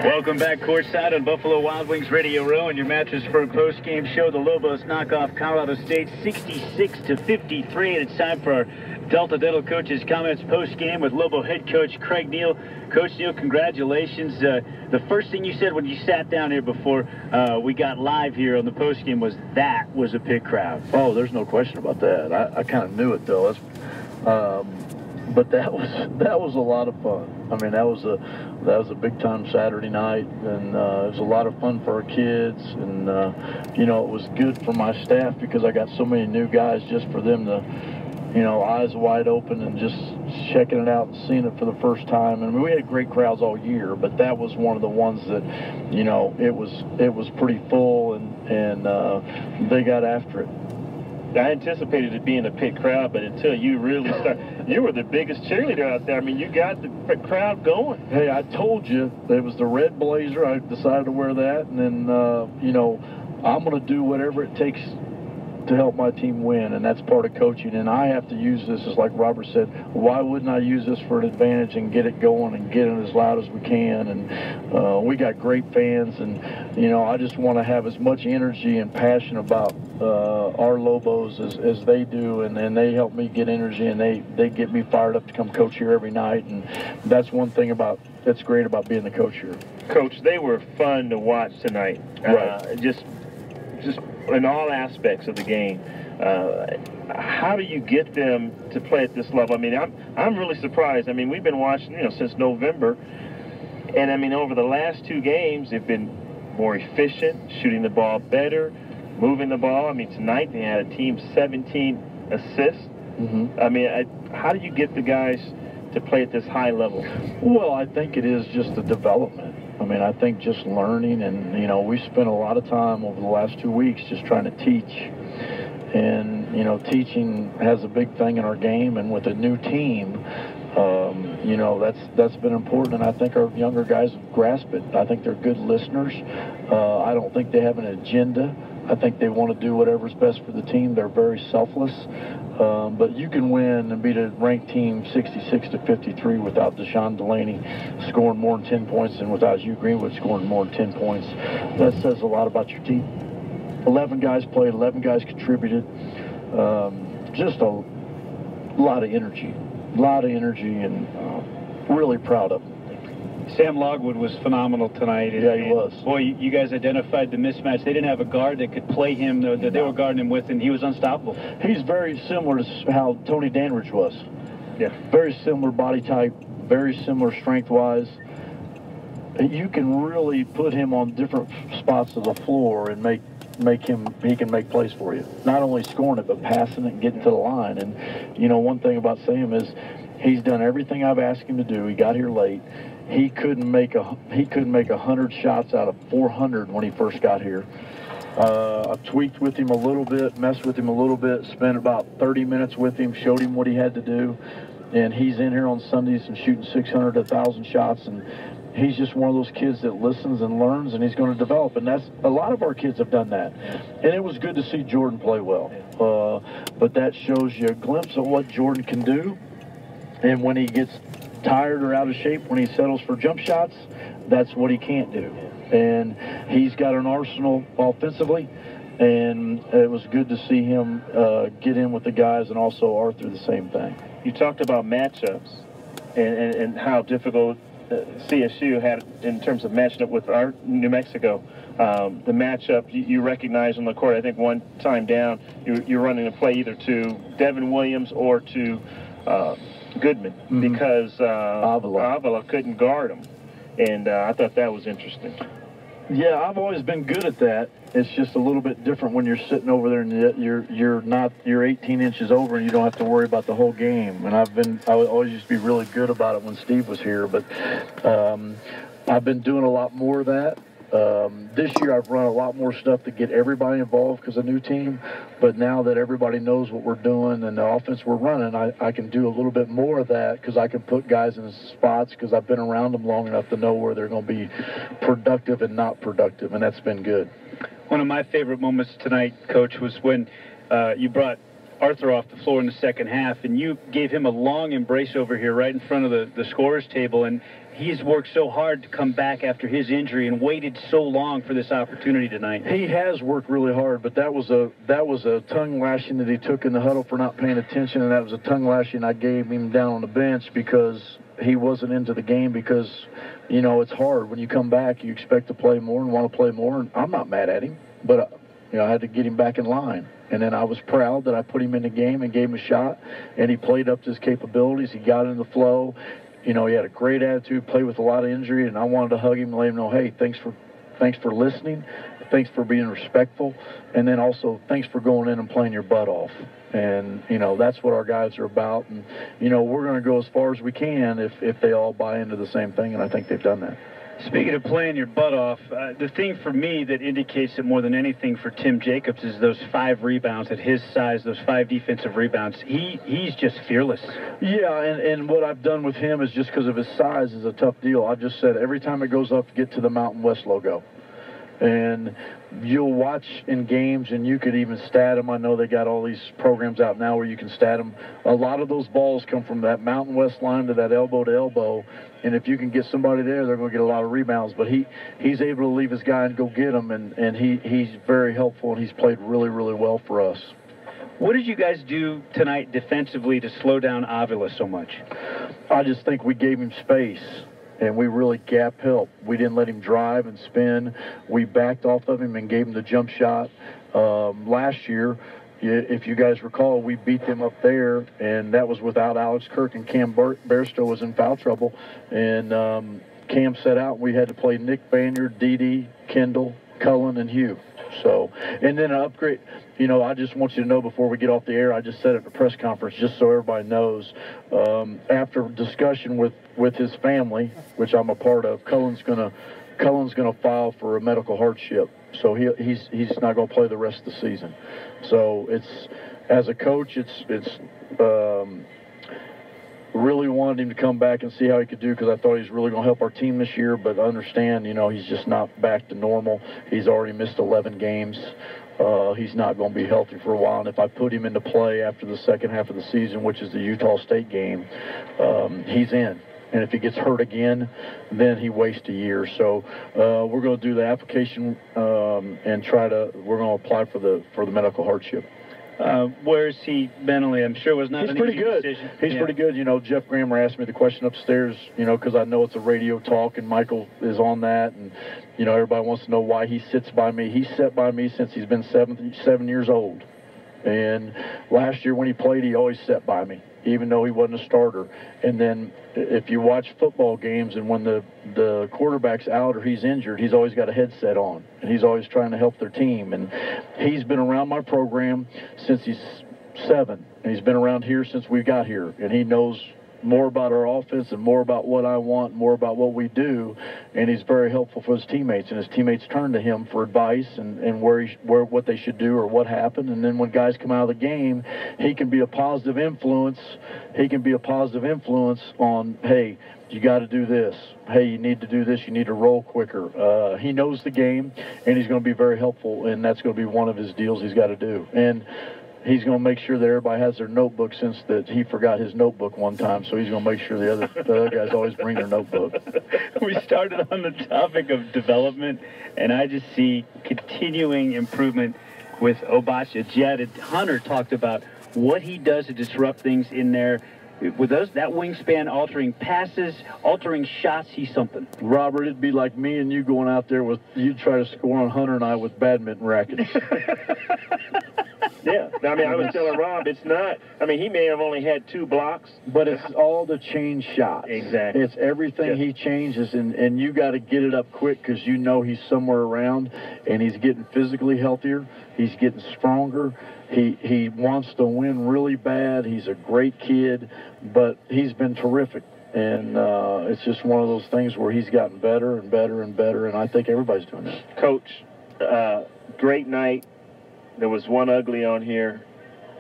Welcome back courtside on Buffalo Wild Wings Radio Row and your Mattressburg post-game show. The Lobos knock off Colorado State 66-53, and it's time for our Delta Dental Coach's comments post-game with Lobo head coach Craig Neal. Coach Neal, congratulations. The first thing you said when you sat down here before we got live here on the post-game was that was a big crowd. Oh, there's no question about that. I kind of knew it, though. But that was a lot of fun. I mean, that was a big time Saturday night, and it was a lot of fun for our kids, and you know, it was good for my staff because I got so many new guys, just for them to, you know, eyes wide open and just checking it out and seeing it for the first time. And I mean, we had great crowds all year, but that was one of the ones that, you know, it was pretty full, and they got after it. I anticipated it being a pit crowd, but until you really started, you were the biggest cheerleader out there. I mean, you got the crowd going. Hey, I told you it was the red blazer. I decided to wear that, and then, you know, I'm going to do whatever it takes to help my team win, and that's part of coaching. And I have to use this, as like Robert said, why wouldn't I use this for an advantage and get it going and get it as loud as we can? And we got great fans, and, you know, I just want to have as much energy and passion about our Lobos as they do, and they help me get energy, and they get me fired up to come coach here every night. And that's one thing that's great about being the coach here. Coach, they were fun to watch tonight. Right. Just in all aspects of the game. How do you get them to play at this level? I mean, I'm really surprised. I mean, we've been watching, you know, since November, and I mean, over the last two games, they've been more efficient, shooting the ball better, moving the ball. I mean, tonight they had a team 17 assists. Mm-hmm. I mean, how do you get the guys to play at this high level? Well, I think it is just the development. I mean, I think just learning, and, you know, we spent a lot of time over the last 2 weeks just trying to teach. And, you know, teaching has a big thing in our game, and with a new team, you know, that's been important, and I think our younger guys grasp it. I think they're good listeners. I don't think they have an agenda. I think they want to do whatever's best for the team. They're very selfless. But you can win and beat a ranked team 66-53 without Deshaun Delaney scoring more than 10 points and without Hugh Greenwood scoring more than 10 points. That says a lot about your team. 11 guys played, 11 guys contributed. Just a lot of energy. And really proud of them. Sam Logwood was phenomenal tonight. Yeah, he was. Boy, you guys identified the mismatch. They didn't have a guard that could play him, that they were guarding him with, and he was unstoppable. He's very similar to how Tony Danridge was. Yeah. Very similar body type, very similar strength-wise. You can really put him on different spots of the floor and he can make plays for you. Not only scoring it, but passing it and getting to the line. And, you know, one thing about Sam is he's done everything I've asked him to do. He got here late. He couldn't make 100 shots out of 400 when he first got here. I tweaked with him a little bit, messed with him a little bit, spent about 30 minutes with him, showed him what he had to do, and he's in here on Sundays and shooting 600 to 1,000 shots, and he's just one of those kids that listens and learns, and he's going to develop, and that's a lot of our kids have done that. And it was good to see Jordan play well, but that shows you a glimpse of what Jordan can do, and when he gets tired or out of shape, when he settles for jump shots, that's what he can't do. And he's got an arsenal offensively, and it was good to see him get in with the guys, and also Arthur the same thing. You talked about matchups and how difficult CSU had in terms of matching up with our New Mexico. The matchup you recognize on the court, I think one time down, you're running a play either to Devin Williams or to Goodman, because Avila couldn't guard him, and I thought that was interesting. Yeah, I've always been good at that. It's just a little bit different when you're sitting over there and you're 18 inches over and you don't have to worry about the whole game. And I always used to be really good about it when Steve was here, but I've been doing a lot more of that. This year I've run a lot more stuff to get everybody involved because of a new team, but now that everybody knows what we're doing and the offense we're running, I can do a little bit more of that because I can put guys in spots because I've been around them long enough to know where they're going to be productive and not productive, and that's been good. One of my favorite moments tonight, Coach, was when you brought Arthur off the floor in the second half, and you gave him a long embrace over here right in front of the scorer's table, and he's worked so hard to come back after his injury and waited so long for this opportunity tonight. He has worked really hard, but that was a tongue lashing that he took in the huddle for not paying attention, and that was a tongue lashing I gave him down on the bench because he wasn't into the game. Because, you know, it's hard when you come back, you expect to play more and want to play more, and I'm not mad at him, but you know, I had to get him back in line. And then I was proud that I put him in the game and gave him a shot, and he played up to his capabilities. He got in the flow. You know, he had a great attitude, played with a lot of injury, and I wanted to hug him and let him know, hey, thanks for listening, thanks for being respectful, and then also thanks for going in and playing your butt off. And, you know, that's what our guys are about. And, you know, we're going to go as far as we can if they all buy into the same thing, and I think they've done that. Speaking of playing your butt off, the thing for me that indicates it more than anything for Tim Jacobs is those 5 rebounds at his size, those 5 defensive rebounds. He's just fearless. Yeah, and what I've done with him is just because of his size is a tough deal. I've just said every time it goes up, get to the Mountain West logo. And you'll watch in games, and you could even stat them. I know they got all these programs out now where you can stat them. A lot of those balls come from that Mountain West line to that elbow to elbow, and if you can get somebody there, they're going to get a lot of rebounds. But he's able to leave his guy and go get them, and he's very helpful, and he's played really, really well for us. What did you guys do tonight defensively to slow down Avila so much? I just think we gave him space. And we really gap help. We didn't let him drive and spin. We backed off of him and gave him the jump shot. Last year, if you guys recall, we beat them up there, and that was without Alex Kirk, and Cam Bairstow was in foul trouble. And Cam set out, and we had to play Nick Banyard, Dede, Kendall, Cullen, and Hugh. So, and then an upgrade. You know, I just want you to know before we get off the air, I just said at the press conference, just so everybody knows, after discussion with his family, which I'm a part of, Cullen's gonna file for a medical hardship. So he's not going to play the rest of the season. So it's, as a coach, it's really wanted him to come back and see how he could do, because I thought he was really going to help our team this year. But understand, you know, he's just not back to normal. He's already missed 11 games. He's not going to be healthy for a while. And if I put him into play after the second half of the season, which is the Utah State game, he's in. And if he gets hurt again, then he wastes a year. So we're going to do the application and we're going to apply for the medical hardship. Where is he mentally? I'm sure it was not an easy decision. He's pretty good. You know, Jeff Grammer asked me the question upstairs, you know, because I know it's a radio talk, and Michael is on that. And, you know, everybody wants to know why he sits by me. He's sat by me since he's been 7 years old. And last year when he played, he always sat by me, even though he wasn't a starter. And then if you watch football games, and when the quarterback's out or he's injured, he's always got a headset on, and he's always trying to help their team. And he's been around my program since he's 7, and he's been around here since we got here, and he knows more about our offense and more about what I want, more about what we do, and he's very helpful for his teammates, and his teammates turn to him for advice and what they should do or what happened. And then when guys come out of the game, he can be a positive influence. He can be a positive influence on, hey, you got to do this. Hey, you need to do this. You need to roll quicker. He knows the game, and he's going to be very helpful, and that's going to be one of his deals he's got to do. And he's going to make sure that everybody has their notebook, since that he forgot his notebook one time. So he's going to make sure the other guys always bring their notebook. We started on the topic of development, and I just see continuing improvement with Obacha. Jed, Hunter talked about what he does to disrupt things in there. With that wingspan, altering passes, altering shots, he's something. Robert, it'd be like me and you going out there you'd try to score on Hunter and I with badminton rackets. Yeah, I mean, I was telling Rob, it's not, I mean, he may have only had 2 blocks. But it's all the change shots. Exactly. It's everything he changes, and you got to get it up quick, because you know he's somewhere around, and he's getting physically healthier. He's getting stronger. He wants to win really bad. He's a great kid, but he's been terrific. And it's just one of those things where he's gotten better and better and better, and I think everybody's doing that. Coach, great night. There was one ugly on here,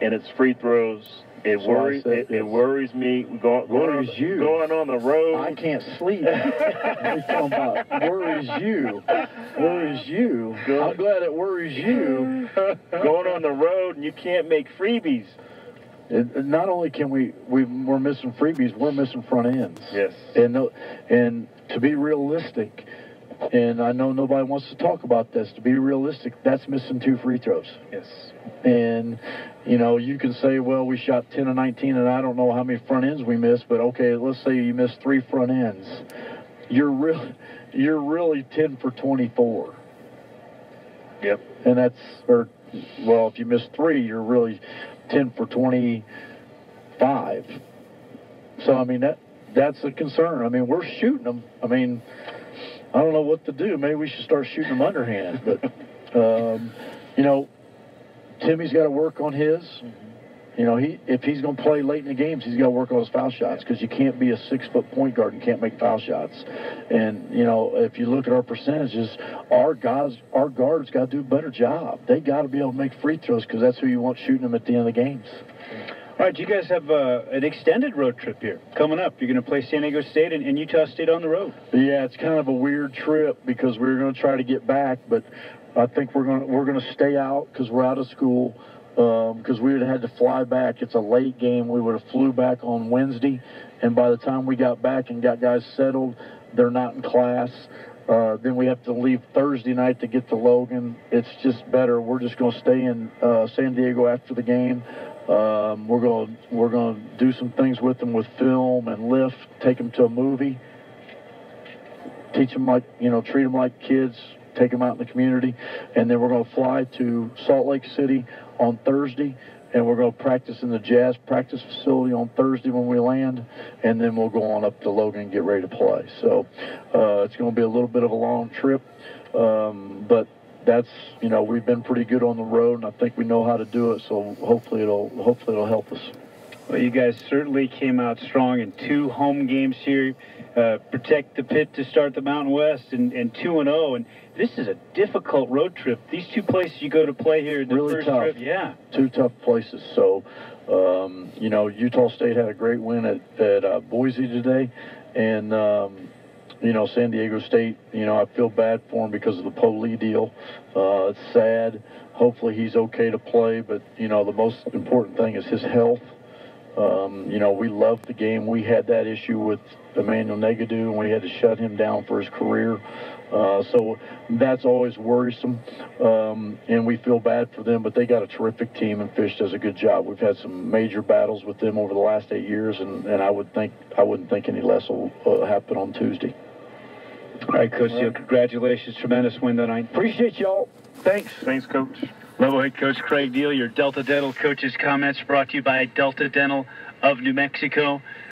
and it's free throws. It worries me. Worries you. Going on the road. I can't sleep. What are you talking about? Worries you. Worries you. I'm glad it worries you. Going on the road and you can't make freebies. Not only can we're missing freebies, we're missing front ends. Yes. And to be realistic, and I know nobody wants to talk about this, to be realistic, that's missing 2 free throws. Yes. And, you know, you can say, well, we shot 10 of 19, and I don't know how many front ends we missed, but okay, let's say you missed 3 front ends. You're really 10 for 24. Yep. And if you miss 3, you're really 10 for 25. So, I mean, that's a concern. I mean, we're shooting them. I mean, I don't know what to do. Maybe we should start shooting them underhand. But, you know, Timmy's got to work on his. You know, if he's going to play late in the games, he's got to work on his foul shots, because you can't be a 6-foot point guard and can't make foul shots. And, you know, if you look at our percentages, our guards got to do a better job. They got to be able to make free throws, because that's who you want shooting them at the end of the games. All right, you guys have an extended road trip here coming up. You're going to play San Diego State and Utah State on the road. Yeah, it's kind of a weird trip, because we're going to try to get back, but I think we're going to stay out because we're out of school. Because we would have had to fly back. It's a late game. We would have flew back on Wednesday, and by the time we got back and got guys settled, they're not in class. Then we have to leave Thursday night to get to Logan. It's just better. We're just going to stay in San Diego after the game. We're going to do some things with them with film and lift, take them to a movie, teach them treat them like kids, take them out in the community, and then we're going to fly to Salt Lake City on Thursday, and we're going to practice in the Jazz practice facility on Thursday when we land, and then we'll go on up to Logan and get ready to play. So it's going to be a little bit of a long trip, but that's, we've been pretty good on the road, and I think we know how to do it, so hopefully it'll help us. Well, you guys certainly came out strong in 2 home games here. Protect the pit to start the Mountain West, and 2-0. And this is a difficult road trip. These 2 places you go to play here, the really first tough. trip, yeah. 2 tough places. So, Utah State had a great win at Boise today, and San Diego State, I feel bad for him because of the Poli deal. It's sad. Hopefully he's okay to play, but the most important thing is his health. We loved the game. We had that issue with Emmanuel Negadu, and we had to shut him down for his career. So that's always worrisome, and we feel bad for them, but they got a terrific team, and Fish does a good job. We've had some major battles with them over the last 8 years, and I wouldn't think any less will happen on Tuesday. All right, Coach Neal, congratulations. Tremendous win tonight. Appreciate y'all. Thanks. Thanks, Coach. Level Head Coach Craig Neal, your Delta Dental Coach's comments brought to you by Delta Dental of New Mexico.